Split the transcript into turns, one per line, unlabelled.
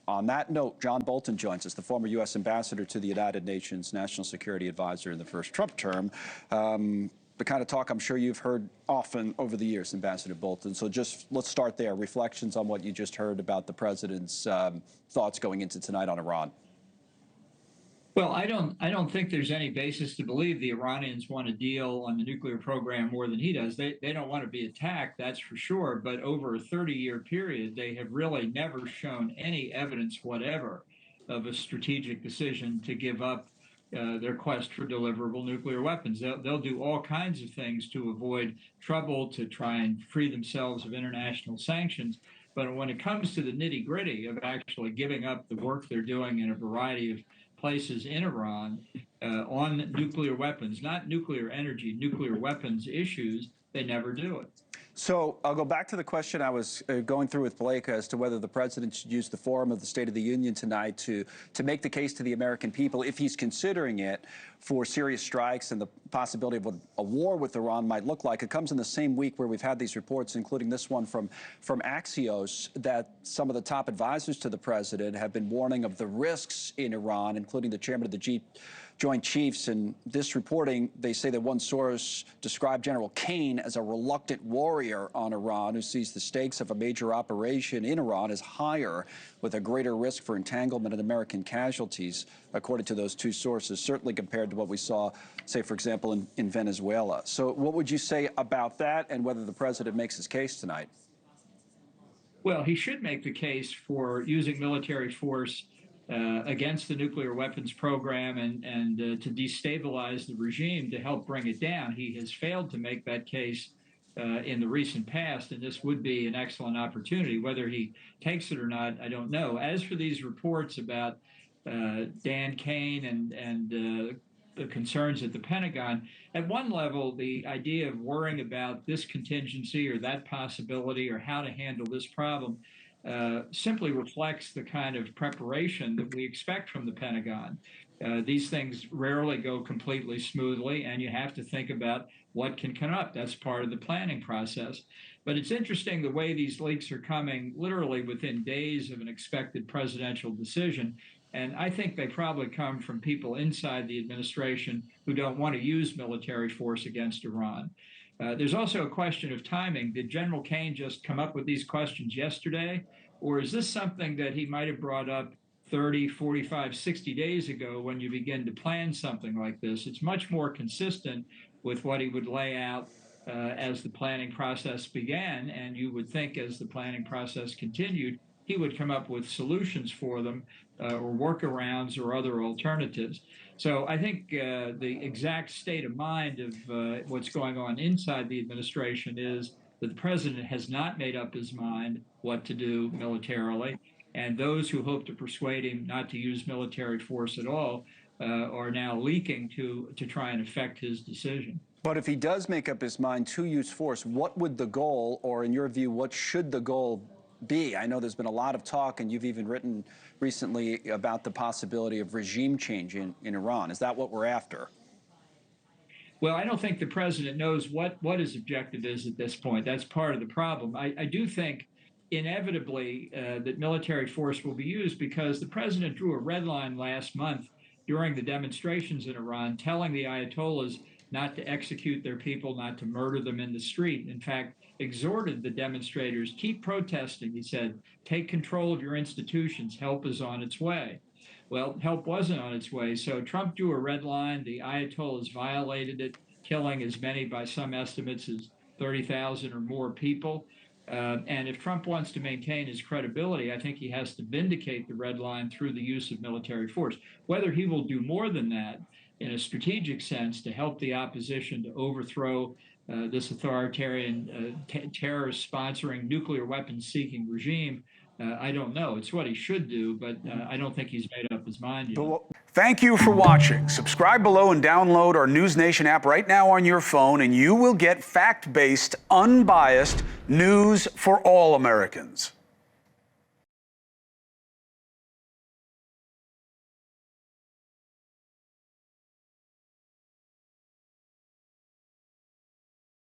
On that note, John Bolton joins us, the former U.S. ambassador to the United Nations, national security advisor in the first Trump term. The kind of talk I'm sure you've heard often over the years, Ambassador Bolton. So just let's start there. Reflections on what you just heard about the president's thoughts going into tonight on Iran.
Well, I don't think there's any basis to believe the Iranians want a deal on the nuclear program more than he does. They don't want to be attacked, that's for sure. But over a 30-year period, they have really never shown any evidence whatever of a strategic decision to give up their quest for deliverable nuclear weapons. They'll do all kinds of things to avoid trouble, to try and free themselves of international sanctions. But when it comes to the nitty-gritty of actually giving up the work they're doing in a variety of places in Iran on nuclear weapons, not nuclear energy, nuclear weapons issues, they never do it.
So I'll go back to the question I was going through with Blake as to whether the president should use the forum of the State of the Union tonight to make the case to the American people, if he's considering it, for serious strikes and the possibility of what a war with Iran might look like. It comes in the same week where we've had these reports, including this one from Axios, that some of the top advisors to the president have been warning of the risks in Iran, including the chairman of the Joint Chiefs. And this reporting, they say that one source described General Kane as a reluctant warrior on Iran who sees the stakes of a major operation in Iran as higher, with a greater risk for entanglement and American casualties, according to those two sources, certainly compared to what we saw, say, for example, in Venezuela. So what would you say about that and whether the president makes his case tonight?
Well, he should make the case for using military force against the nuclear weapons program and to destabilize the regime to help bring it down. He has failed to make that case in the recent past, and this would be an excellent opportunity. Whether he takes it or not, I don't know. As for these reports about Dan Kane and the concerns at the Pentagon, at one level, the idea of worrying about this contingency or that possibility or how to handle this problem simply reflects the kind of preparation that we expect from the Pentagon. These things rarely go completely smoothly, and you have to think about what can come up. That's part of the planning process. But it's interesting the way these leaks are coming literally within days of an expected presidential decision. And I think they probably come from people inside the administration who don't want to use military force against Iran. There's also a question of timing. Did General Kane just come up with these questions yesterday? Or is this something that he might have brought up 30, 45, 60 days ago when you begin to plan something like this? It's much more consistent with what he would lay out as the planning process began. And you would think as the planning process continued, he would come up with solutions for them or workarounds or other alternatives. So I think the exact state of mind of what's going on inside the administration is that the president has not made up his mind what to do militarily. And those who hope to persuade him not to use military force at all are now leaking to try and affect his decision.
But if he does make up his mind to use force, what would the goal, or in your view, what should the goal be? I know there's been a lot of talk, and you've even written recently about the possibility of regime change in Iran. Is that what we're after?
Well, I don't think the president knows what his objective is at this point. That's part of the problem. I do think inevitably that military force will be used because the president drew a red line last month during the demonstrations in Iran, telling the Ayatollahs not to execute their people, not to murder them in the street. In fact, exhorted the demonstrators, keep protesting. He said, take control of your institutions. Help is on its way. Well, help wasn't on its way. So Trump drew a red line. The Ayatollahs violated it, killing as many, by some estimates, as 30,000 or more people. And if Trump wants to maintain his credibility, I think he has to vindicate the red line through the use of military force. Whether he will do more than that in a strategic sense to help the opposition to overthrow this authoritarian, terrorist-sponsoring, nuclear weapons-seeking regime, I don't know. It's what he should do, but I don't think he's made up his mind yet.
Thank you for watching. Subscribe below and download our NewsNation app right now on your phone, and you will get fact-based, unbiased news for all Americans.